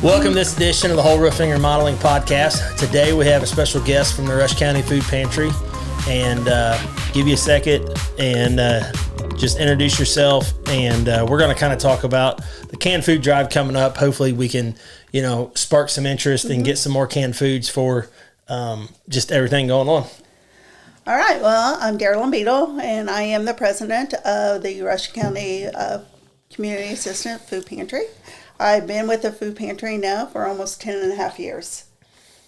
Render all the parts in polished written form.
Welcome to this edition of the Whole Roofing Remodeling Podcast. Today we have a special guest from the Rush County Food Pantry, and give you a second and just introduce yourself, and we're going to kind of talk about the canned food drive coming up. Hopefully we can, spark some interest and get some more canned foods for just everything going on. All right. Well, I'm Darilyn Bedel, and I am the president of the Rush County Community Assistant Food Pantry. I've been with the food pantry now for almost 10 and a half years.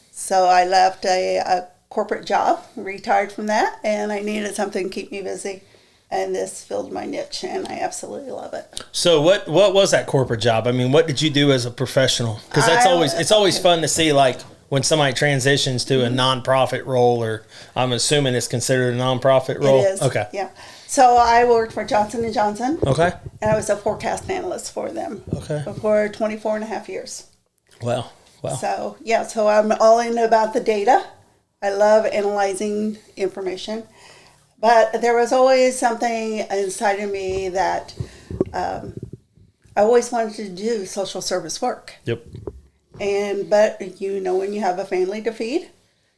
So I left a corporate job, retired from that, and I needed something to keep me busy. And this filled my niche, and I absolutely love it. So what was that corporate job? I mean, what did you do as a professional? Because it's always fun to see, like, when somebody transitions to a nonprofit role, or I'm assuming it's considered a nonprofit role. It is. Okay. Yeah. So I worked for Johnson & Johnson. Okay. And I was a forecast analyst for them. Okay. For 24 and a half years. Wow. So I'm all in about the data. I love analyzing information. But there was always something inside of me that I always wanted to do social service work. Yep. But when you have a family to feed,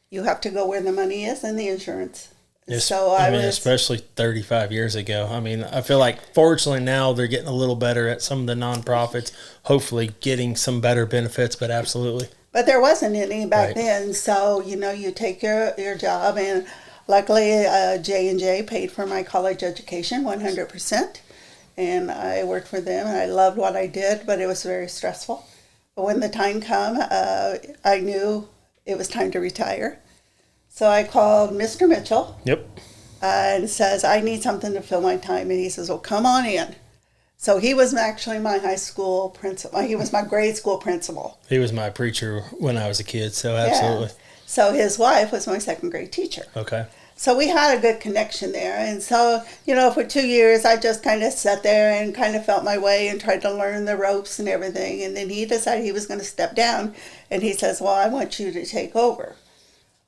you have to go where the money is and the insurance. Yes, So especially 35 years ago. I mean, I feel like fortunately now they're getting a little better at some of the nonprofits, hopefully getting some better benefits, but absolutely. But there wasn't any back Right. then. So, you take your job, and luckily J&J paid for my college education 100%. And I worked for them, and I loved what I did, but it was very stressful. But when the time came, I knew it was time to retire. So I called Mr. Mitchell. Yep. And says, I need something to fill my time. And he says, well, come on in. So he was actually my high school principal. He was my grade school principal. He was my preacher when I was a kid, so absolutely. Yeah. So his wife was my second grade teacher. Okay. So we had a good connection there. And so, for 2 years, I just kind of sat there and kind of felt my way and tried to learn the ropes and everything. And then he decided he was going to step down. And he says, well, I want you to take over.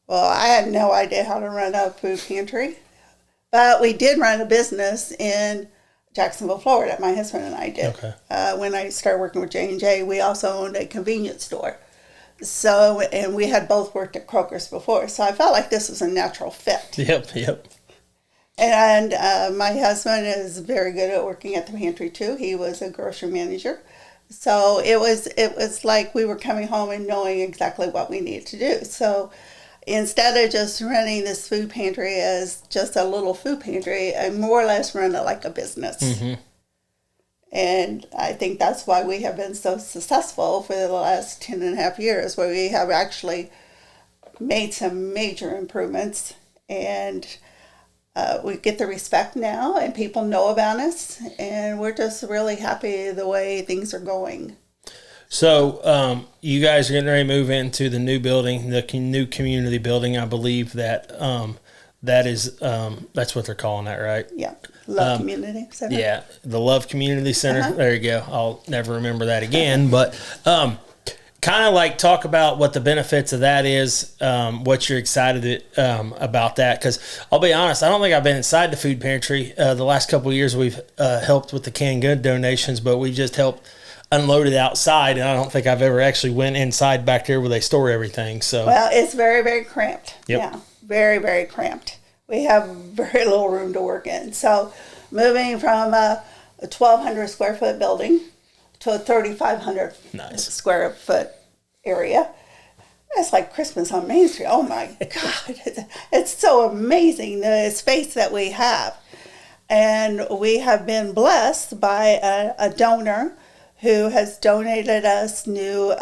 Well, I had no idea how to run a food pantry. But we did run a business in Jacksonville, Florida. My husband and I did. Okay. When I started working with J&J, we also owned a convenience store. So, and we had both worked at Kroger's before. So I felt like this was a natural fit. Yep. And my husband is very good at working at the pantry too. He was a grocery manager. So it was like we were coming home and knowing exactly what we needed to do. So instead of just running this food pantry as just a little food pantry, I more or less run it like a business. Mm-hmm. And I think that's why we have been so successful for the last 10 and a half years, where we have actually made some major improvements. And we get the respect now, and people know about us. And we're just really happy the way things are going. So you guys are getting ready to move into the new building, the new community building. I believe that that's what they're calling that, right? Yeah. Love Community Center. Yeah, the Love Community Center. Uh-huh. There you go. I'll never remember that again. But kind of like talk about what the benefits of that is, what you're excited about that. Because I'll be honest, I don't think I've been inside the food pantry. The last couple of years we've helped with the canned good donations, but we just helped unload it outside, and I don't think I've ever actually went inside back there where they store everything. So well, it's very, very cramped. Yep. Yeah, very, very cramped. We have very little room to work in. So moving from a 1,200 square foot building to a 3,500 square foot area, it's like Christmas on Main Street. Oh my God, it's so amazing, the space that we have. And we have been blessed by a donor who has donated us new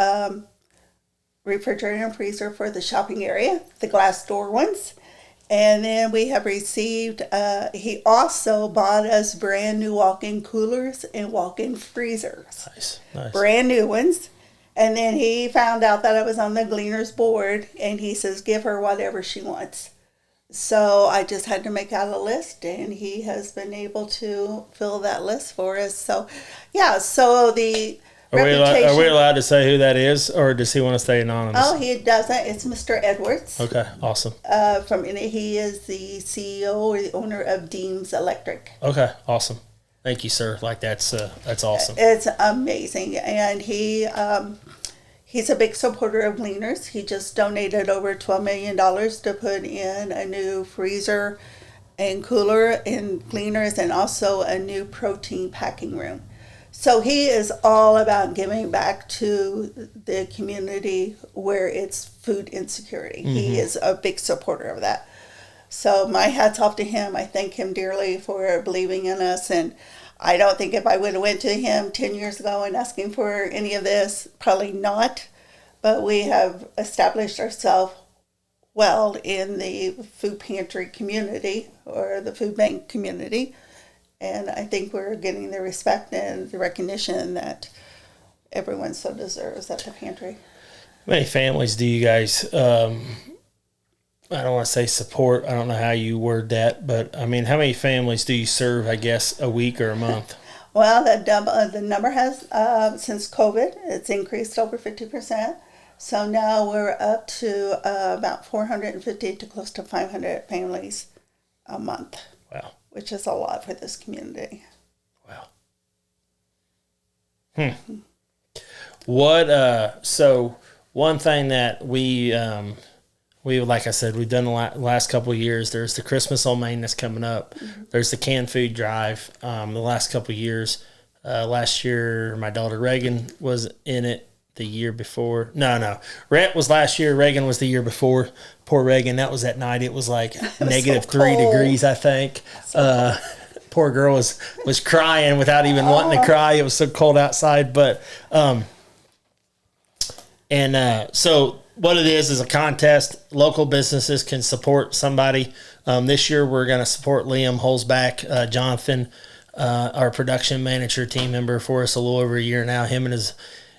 refrigerator and freezer for the shopping area, the glass door ones. And then we have received, he also bought us brand new walk-in coolers and walk-in freezers. Nice. Brand new ones. And then he found out that I was on the Gleaners board, and he says, give her whatever she wants. So I just had to make out a list, and he has been able to fill that list for us. So, yeah, so the Are we allowed to say who that is, or does he want to stay anonymous? Oh, he doesn't. It's Mr. Edwards. Okay, awesome. He is the CEO or the owner of Deems Electric. Okay, awesome. Thank you, sir. Like that's awesome. It's amazing, and he He's a big supporter of Gleaners. He just donated over $12 million to put in a new freezer and cooler in Gleaners, and also a new protein packing room. So he is all about giving back to the community where it's food insecurity. He is a big supporter of that. So my hat's off to him. I thank him dearly for believing in us. And I don't think if I would have went to him 10 years ago and asking for any of this, probably not. But we have established ourselves well in the food pantry community, or the food bank community. And I think we're getting the respect and the recognition that everyone so deserves at the pantry. How many families do you guys, I don't want to say support, I don't know how you word that, but I mean, how many families do you serve, I guess, a week or a month? Well, the number has, since COVID, it's increased over 50%. So now we're up to about 450 to close to 500 families a month. Wow. Which is a lot for this community. Wow. What, so one thing that we, like I said, we've done the last couple of years. There's the Christmas on Main that's coming up. There's the canned food drive. The last couple of years, last year, my daughter Reagan was in it. The year before. No. Rhett was last year. Reagan was the year before. Poor Reagan. That was that night. It was like negative so 3 degrees, I think. Poor girl was crying without even wanting to cry. It was so cold outside. But, so what it is a contest. Local businesses can support somebody. This year we're going to support Liam Holzback, Jonathan, our production manager, team member for us a little over a year now. Him and his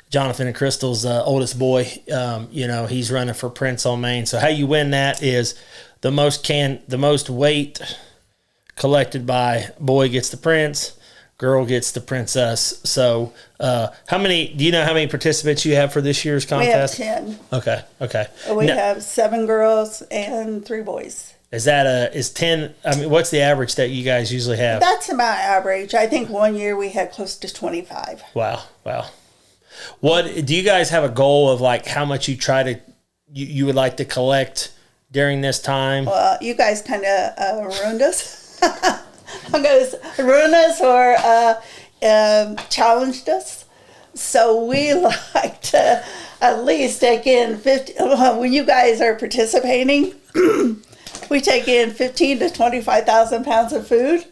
Jonathan and Crystal's oldest boy, he's running for Prince on Main. So how you win that is the most weight collected by boy gets the Prince, girl gets the princess. So do you know how many participants you have for this year's contest? We have 10. Okay. We have 7 girls and 3 boys. Is 10, I mean, what's the average that you guys usually have? That's about average. I think one year we had close to 25. Wow. What do you guys have a goal of, like, how much you would like to collect during this time? Well, you guys kind of ruined us. Ruined us or challenged us. So we like to at least take in 50. When you guys are participating, we take in 15 to 25,000 pounds of food,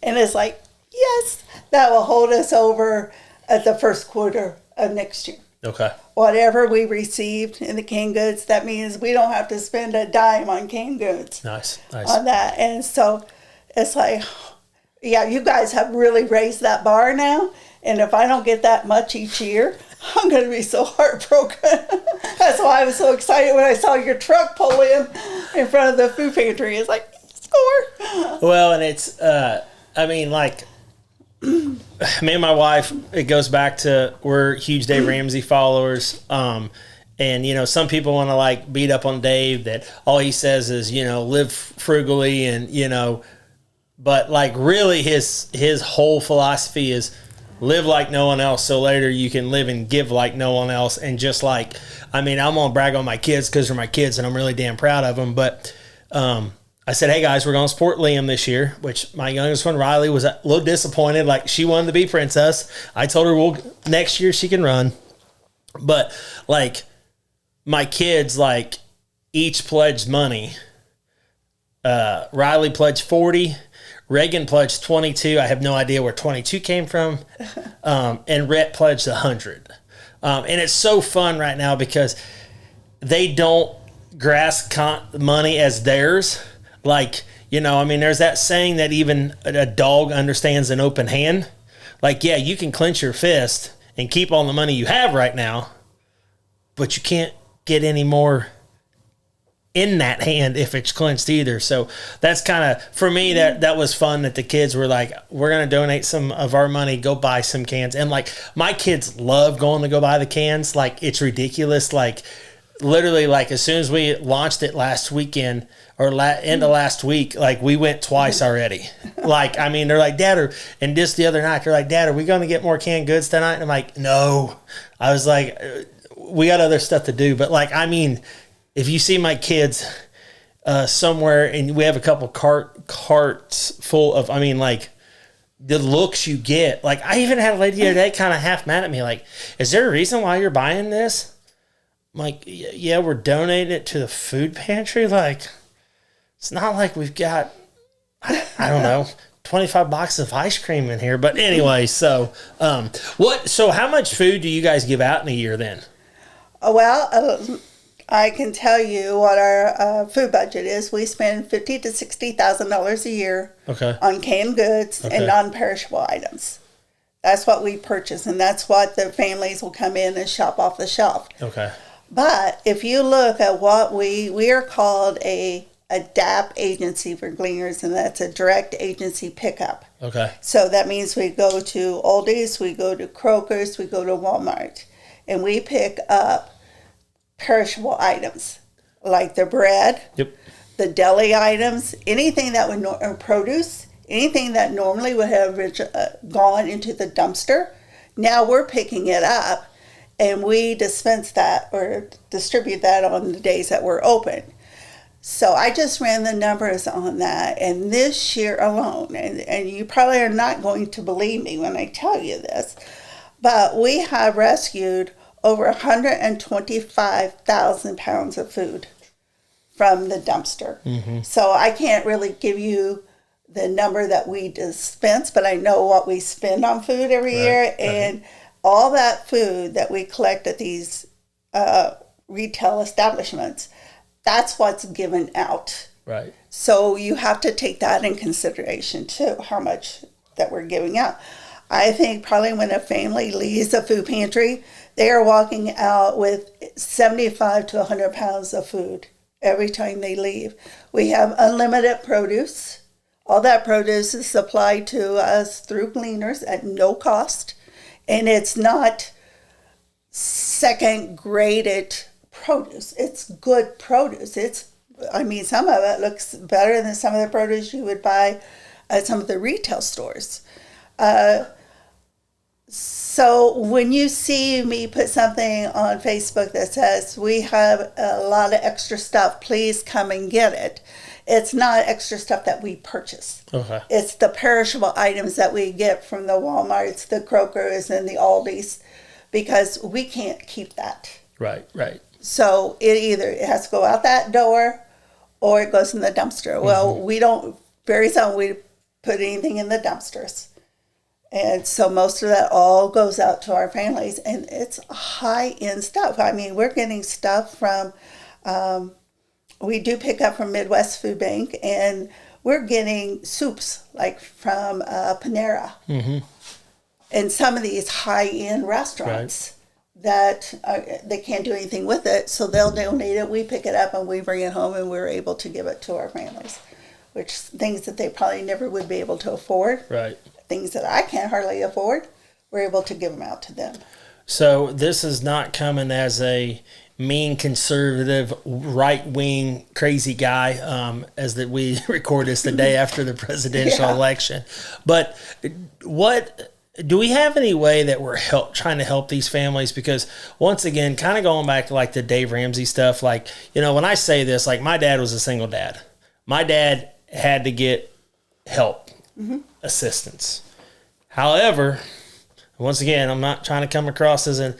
and it's like, yes, that will hold us over at the first quarter of next year. Okay. Whatever we received in the canned goods, that means we don't have to spend a dime on canned goods. Nice. On that. And so it's like, yeah, you guys have really raised that bar now. And if I don't get that much each year, I'm going to be so heartbroken. That's why I was so excited when I saw your truck pull in front of the food pantry. It's like, score. Well, and it's, me and my wife, it goes back to, we're huge Dave Ramsey followers. And, some people want to, like, beat up on Dave that all he says is, live frugally and, but, like, really his whole philosophy is live like no one else so later you can live and give like no one else. And just like, I'm going to brag on my kids because they're my kids and I'm really damn proud of them. But I said, hey, guys, we're going to support Liam this year, which my youngest one, Riley, was a little disappointed. Like, she wanted to be princess. I told her, next year she can run. But, like, my kids, like, each pledged money. Riley pledged 40. Reagan pledged 22. I have no idea where 22 came from. And Rhett pledged 100. And it's so fun right now because they don't grasp money as theirs. Like, there's that saying that even a dog understands an open hand. Like, yeah, you can clench your fist and keep all the money you have right now, but you can't get any more in that hand if it's clenched either. So that's kind of, for me, that was fun that the kids were like, we're going to donate some of our money, go buy some cans. And, like, my kids love going to go buy the cans. Like, it's ridiculous. Like, literally, like, as soon as we launched it last weekend or end of last week, like, we went twice already. Like, I mean, they're like, Dad, and just the other night, they're like, Dad, are we going to get more canned goods tonight? And I'm like, no. I was like, we got other stuff to do. But like, I mean, if you see my kids somewhere and we have a couple carts full of, I mean, like the looks you get. Like I even had a lady the other day kind of half mad at me, like, is there a reason why you're buying this? I'm like, yeah, we're donating it to the food pantry. Like, it's not like we've got, I don't know, 25 boxes of ice cream in here. But anyway, so so how much food do you guys give out in a year then? Well, I can tell you what our food budget is. We spend $50,000 to $60,000 a year on canned goods and non-perishable items. That's what we purchase, and that's what the families will come in and shop off the shelf. Okay. But if you look at what we are called a DAP agency for gleaners, and that's a direct agency pickup. Okay. So that means we go to Aldi's, we go to Kroger's, we go to Walmart, and we pick up perishable items like the bread, the deli items, anything that would produce, anything that normally would have gone into the dumpster. Now we're picking it up. And we dispense that or distribute that on the days that we're open. So I just ran the numbers on that. And this year alone, and you probably are not going to believe me when I tell you this, but we have rescued over 125,000 pounds of food from the dumpster. Mm-hmm. So I can't really give you the number that we dispense, but I know what we spend on food every year. And all that food that we collect at these retail establishments, that's what's given out. Right. So you have to take that in consideration too, how much that we're giving out. I think probably when a family leaves a food pantry, they are walking out with 75 to 100 pounds of food every time they leave. We have unlimited produce. All that produce is supplied to us through gleaners at no cost. And it's not second graded produce. It's good produce. Some of it looks better than some of the produce you would buy at some of the retail stores. So when you see me put something on Facebook that says, we have a lot of extra stuff, please come and get it. It's not extra stuff that we purchase. Okay. It's the perishable items that we get from the Walmarts, the Kroger's, and the Aldi's, because we can't keep that. Right. So it has to go out that door or it goes in the dumpster. Mm-hmm. Well, very seldom we put anything in the dumpsters. And so most of that all goes out to our families, and it's high-end stuff. I mean, we're getting stuff from... we do pick up from Midwest Food Bank, and we're getting soups like from Panera. Mm-hmm. And some of these high-end restaurants that they can't do anything with it, so they'll donate it. We pick it up and we bring it home, and we're able to give it to our families, which things that they probably never would be able to afford. Right. Things that I can't hardly afford, we're able to give them out to them. So this is not coming as a mean conservative right-wing crazy guy as that we record this the day after the presidential election, but what do we have any way that we're trying to help these families? Because once again, kind of going back to like the Dave Ramsey stuff, like, you know, when I say this, like my dad was a single dad. My dad had to get help, assistance. However, once again, I'm not trying to come across as in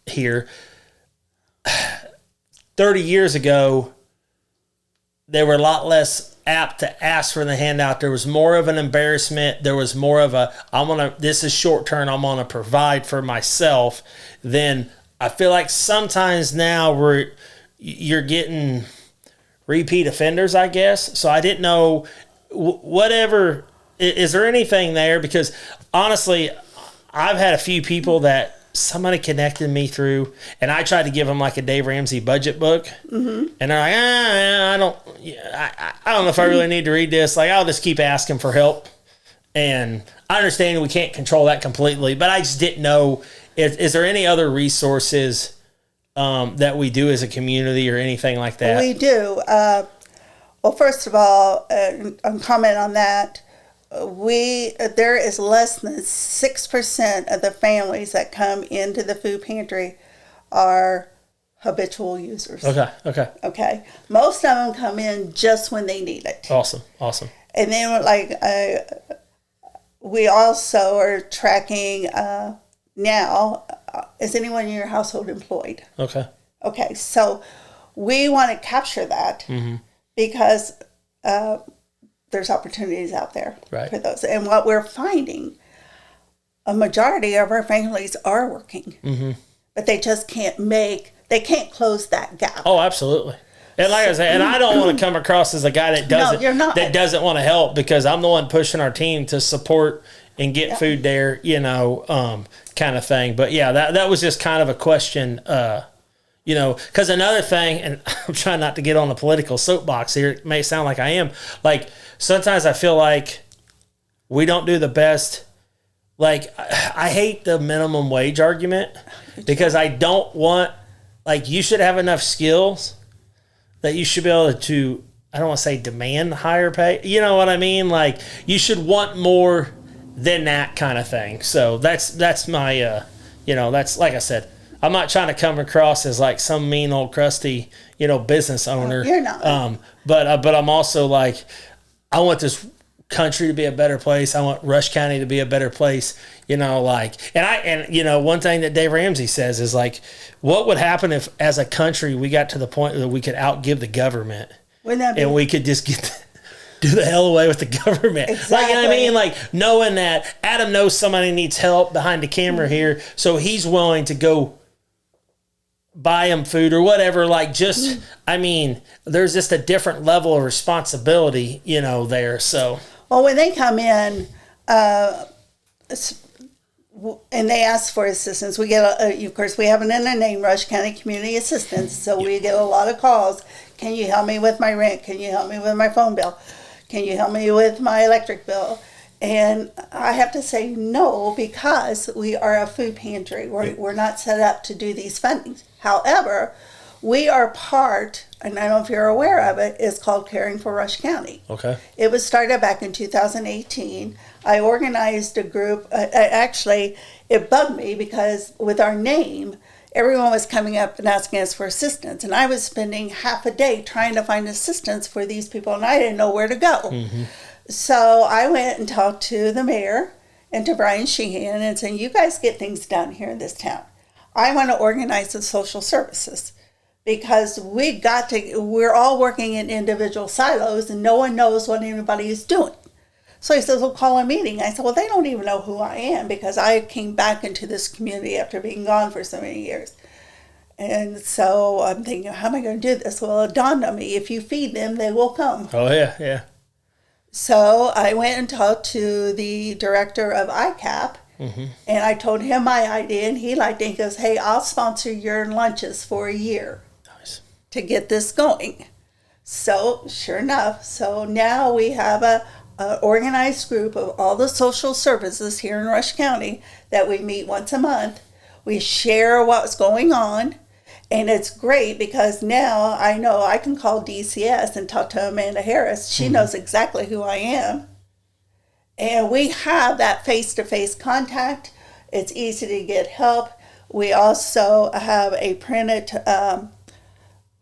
here. 30 years ago, they were a lot less apt to ask for the handout. There was more of an embarrassment. There was more of a, this is short term, I'm going to provide for myself. Then I feel like sometimes now you're getting repeat offenders, I guess. So I didn't know, whatever, is there anything there? Because honestly, I've had a few people that somebody connected me through, and I tried to give them like a Dave Ramsey budget book, and they're like, I don't know if I really need to read this. Like, I'll just keep asking for help. And I understand we can't control that completely, but I just didn't know, is there any other resources that we do as a community or anything like that? We do. Well, first of all, comment on that. There is less than 6% of the families that come into the food pantry are habitual users. Okay. Okay. Most of them come in just when they need it. Awesome. And then, like, we also are tracking now, is anyone in your household employed? Okay, so we want to capture that because there's opportunities out there for those. And what we're finding, a majority of our families are working, but they just they can't close that gap. Oh, absolutely. And like I said, and I don't want to come across as a guy that doesn't want to help, because I'm the one pushing our team to support and get food there, kind of thing. But yeah, that was just kind of a question, because another thing, and I'm trying not to get on the political soapbox here, it may sound like I am, like sometimes I feel like we don't do the best. Like, I hate the minimum wage argument, because I don't want, like, you should have enough skills that you should be able to, I don't want to say demand higher pay. You know what I mean? Like, you should want more than that kind of thing. So that's my, that's, like I said, I'm not trying to come across as like some mean old crusty, business owner. You're not. But I'm also like, I want this country to be a better place. I want Rush County to be a better place. One thing that Dave Ramsey says is like, what would happen if as a country we got to the point that we could outgive the government, and we could just do the hell away with the government. Exactly. Like, you know what I mean? Like, knowing that Adam knows somebody needs help behind the camera here, so he's willing to go buy him food or whatever. Like, just, I mean, there's just a different level of responsibility, there. So, well, when they come in, and they ask for assistance, we get, of course, we have an in the name, Rush County Community Assistance, so we get a lot of calls. Can you help me with my rent? Can you help me with my phone bill? Can you help me with my electric bill? And I have to say no, because we are a food pantry. We're not set up to do these fundings. However, we are part, and I don't know if you're aware of it, it's called Caring for Rush County. Okay. It was started back in 2018. I organized a group. Actually, it bugged me because with our name, everyone was coming up and asking us for assistance. And I was spending half a day trying to find assistance for these people, and I didn't know where to go. Mm-hmm. So I went and talked to the mayor and to Brian Sheehan and said, you guys get things done here in this town. I want to organize the social services, because we're all working in individual silos and no one knows what anybody is doing. So he says, we'll call a meeting. I said, well, they don't even know who I am, because I came back into this community after being gone for so many years. And so I'm thinking, how am I going to do this? Well, it dawned on me, if you feed them, they will come. Oh, yeah. So I went and talked to the director of ICAP, and I told him my idea, and he liked it. He goes, hey, I'll sponsor your lunches for a year to get this going. So sure enough, so now we have a organized group of all the social services here in Rush County that we meet once a month. We share what's going on, and it's great because now I know I can call DCS and talk to Amanda Harris. She knows exactly who I am. And we have that face-to-face contact. It's easy to get help. We also have a printed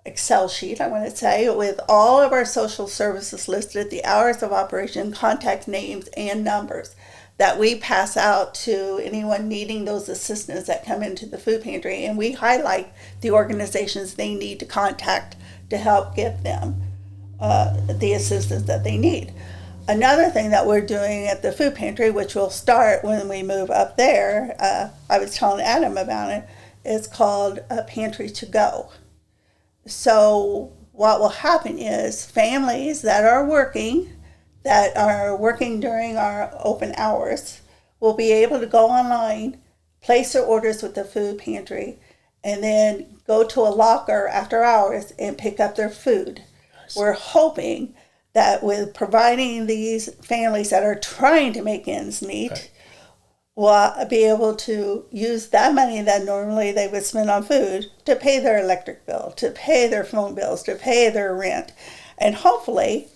Excel sheet, I want to say, with all of our social services listed, the hours of operation, contact names, and numbers that we pass out to anyone needing those assistance that come into the food pantry. And we highlight the organizations they need to contact to help get them the assistance that they need. Another thing that we're doing at the food pantry, which will start when we move up there, I was telling Adam about it, is called Pantry to Go. So what will happen is families that are working during our open hours will be able to go online, place their orders with the food pantry, and then go to a locker after hours and pick up their food. Nice. We're hoping that with providing these families that are trying to make ends meet, will be able to use that money that normally they would spend on food to pay their electric bill, to pay their phone bills, to pay their rent. And hopefully,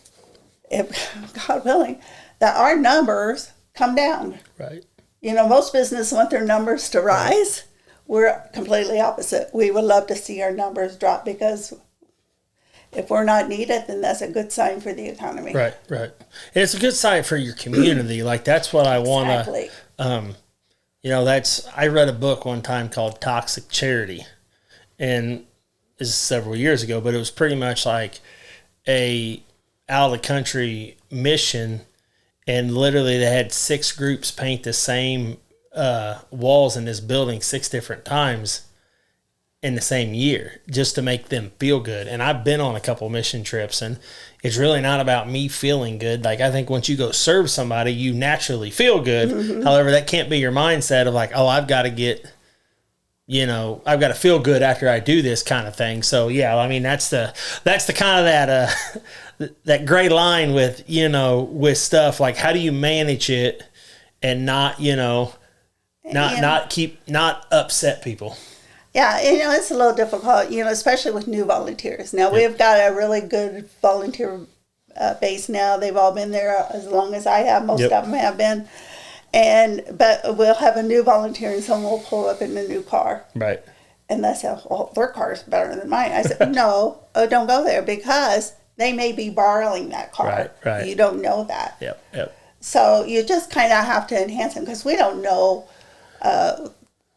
if God willing, that our numbers come down. Right. Most businesses want their numbers to rise. we're completely opposite. We would love to see our numbers drop because if we're not needed, then that's a good sign for the economy. Right. And it's a good sign for your community. Like, that's what I want to, Exactly. I read a book one time called Toxic Charity, and this is several years ago, but it was pretty much like a out of the country mission, and literally they had 6 groups paint the same walls in this building 6 different times in the same year just to make them feel good. And I've been on a couple mission trips, and it's really not about me feeling good. Like, I think once you go serve somebody, you naturally feel good. Mm-hmm. However, that can't be your mindset of like, oh, I've got to get, I've got to feel good after I do this kind of thing. So yeah, I mean, that's the kind of that gray line with, with stuff like, how do you manage it and not, not upset people. Yeah, it's a little difficult, especially with new volunteers. Now, we've got a really good volunteer base now. They've all been there as long as I have. Most of them have been. But we'll have a new volunteer and someone will pull up in a new car. Right. And they say, well, their car is better than mine. I said, no, don't go there because they may be borrowing that car. Right. You don't know that. Yep. So you just kind of have to enhance them because we don't know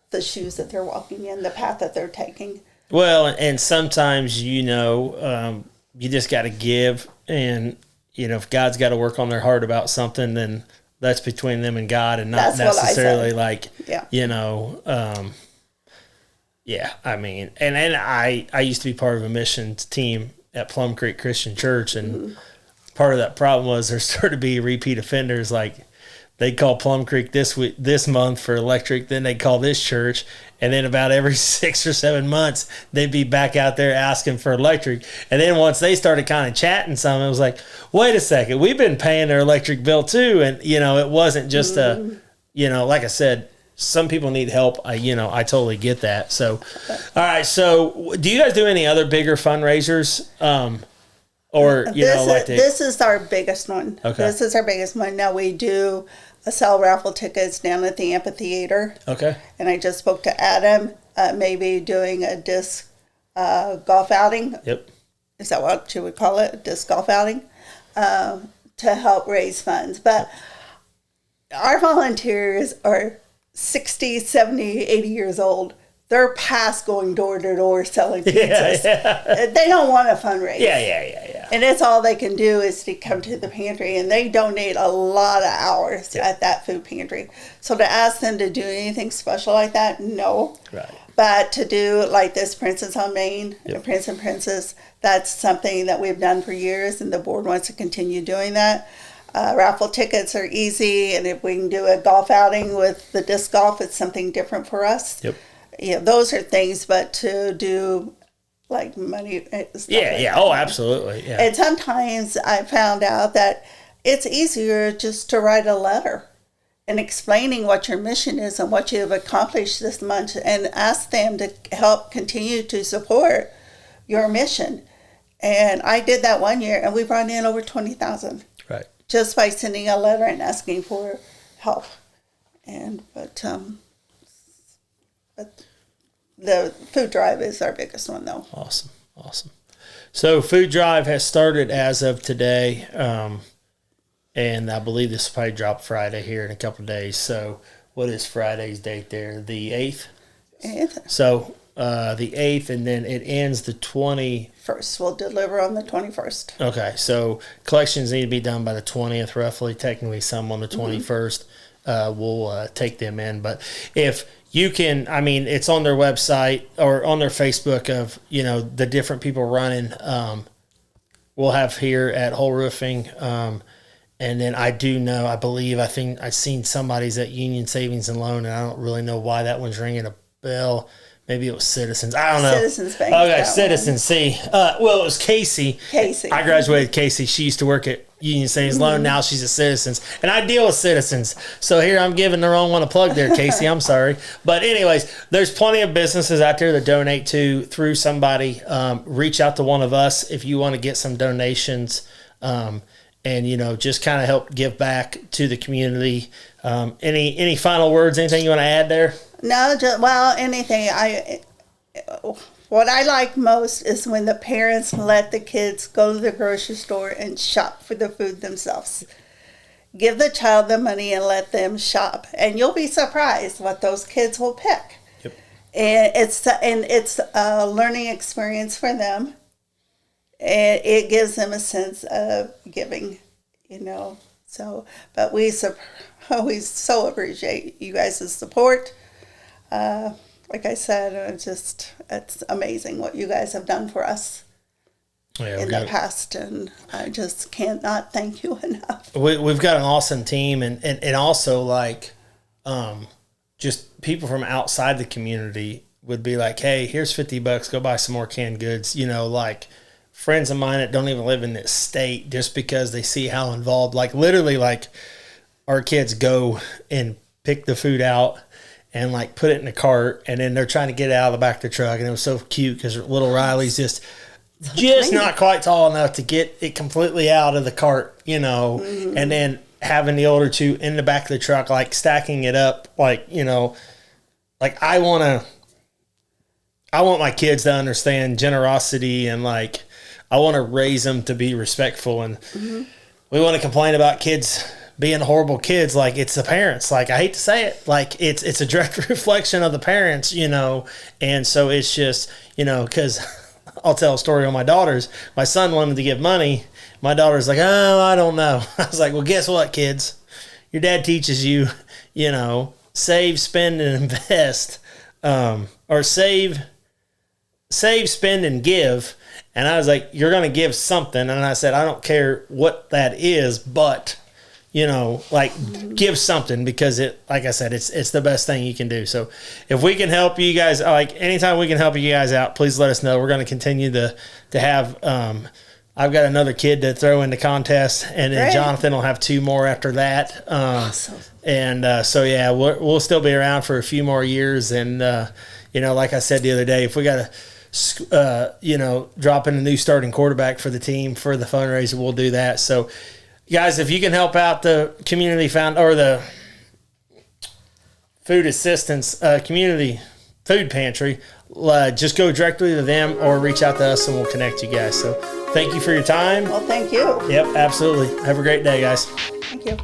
the shoes that they're walking in, the path that they're taking. Well, and sometimes, you just got to give. And, if God's got to work on their heart about something, then that's between them and God, and not necessarily like, I mean, and I used to be part of a missions team at Plum Creek Christian Church, and part of that problem was there started to be repeat offenders. Like, they'd call Plum Creek this month for electric, then they'd call this church, and then about every 6 or 7 months, they'd be back out there asking for electric. And then once they started kind of chatting some, it was like, wait a second, we've been paying their electric bill too. And, it wasn't just like I said, some people need help. I totally get that. So, all right. So do you guys do any other bigger fundraisers? This is our biggest one. Okay. This is our biggest one. Now we do sell raffle tickets down at the amphitheater. Okay. And I just spoke to Adam, maybe doing a disc golf outing. Yep. Is that what you would call it? A disc golf outing? To help raise funds. But our volunteers are 60, 70, 80 years old. They're past going door to door selling pizzas. Yeah. They don't want to fundraise. Yeah. And it's all they can do is to come to the pantry, and they donate a lot of hours at that food pantry. So to ask them to do anything special like that, no. Right. But to do like this Princess on Main, Prince and Princess, that's something that we've done for years, and the board wants to continue doing that. Raffle tickets are easy, and if we can do a golf outing with the disc golf, it's something different for us. Yep. Yeah, those are things, but to do like money stuff. Yeah. Oh, absolutely. Yeah. And sometimes I found out that it's easier just to write a letter and explaining what your mission is and what you've accomplished this month, and ask them to help continue to support your mission. And I did that one year, and we brought in over $20,000. Right. Just by sending a letter and asking for help. But the food drive is our biggest one, though. Awesome. So food drive has started as of today, and I believe this will probably drop Friday here in a couple of days. So what is Friday's date there? The 8th? 8th. So the 8th, and then it ends the 21st. We'll deliver on the 21st. Okay, so collections need to be done by the 20th, roughly. Technically, some on the 21st. We'll take them in. But if you can, I mean, it's on their website or on their Facebook of, the different people running. We'll have here at Hoel Roofing. And then I think I've seen somebody's at Union Savings and Loan, and I don't really know why that one's ringing a bell. Maybe it was Citizens. I don't know. Citizens Bank. Okay, Citizens. See, it was Casey. I graduated Casey. She used to work at Union Savings Loan. Now she's at Citizens, and I deal with Citizens. So here I'm giving the wrong one a plug there, Casey. I'm sorry, but anyways, there's plenty of businesses out there that donate to through somebody. Reach out to one of us if you want to get some donations, and just kind of help give back to the community. Any final words? Anything you want to add there? No, just, well, anything. What I like most is when the parents let the kids go to the grocery store and shop for the food themselves. Give the child the money and let them shop, and you'll be surprised what those kids will pick. Yep. And it's a learning experience for them, and it gives them a sense of giving, So, but we so appreciate you guys' support. Like I said, it's amazing what you guys have done for us in the past, and I just cannot thank you enough. We've got an awesome team, and also like just people from outside the community would be like, hey, here's $50, go buy some more canned goods. Like friends of mine that don't even live in this state, just because they see how involved, like literally like our kids go and pick the food out and like put it in the cart, and then they're trying to get it out of the back of the truck. And it was so cute because little Riley's just not quite tall enough to get it completely out of the cart, Mm-hmm. and then having the older two in the back of the truck, like stacking it up, like, like I want my kids to understand generosity, and like, I want to raise them to be respectful. And mm-hmm. we want to complain about kids being horrible kids. Like, it's the parents. Like, I hate to say it, like it's a direct reflection of the parents, and so it's just, because I'll tell a story on my daughters. My son wanted to give money. My daughter's like, oh, I don't know. I was like, well, guess what, kids? Your dad teaches you, save, spend, and invest, or save, spend, and give. And I was like, you're going to give something. And I said, I don't care what that is, but, like, give something, because like I said, it's the best thing you can do. So if we can help you guys, like anytime we can help you guys out, please let us know. We're going to continue to have, I've got another kid to throw in the contest, and then Jonathan will have 2 more after that. Awesome. And so, yeah, we'll still be around for a few more years. And, like I said the other day, if we got to, drop in a new starting quarterback for the team for the fundraiser, we'll do that. So, guys, if you can help out the community or the food assistance, community food pantry, just go directly to them or reach out to us, and we'll connect you guys. So thank you for your time. Well, thank you. Yep, absolutely. Have a great day, guys. Thank you.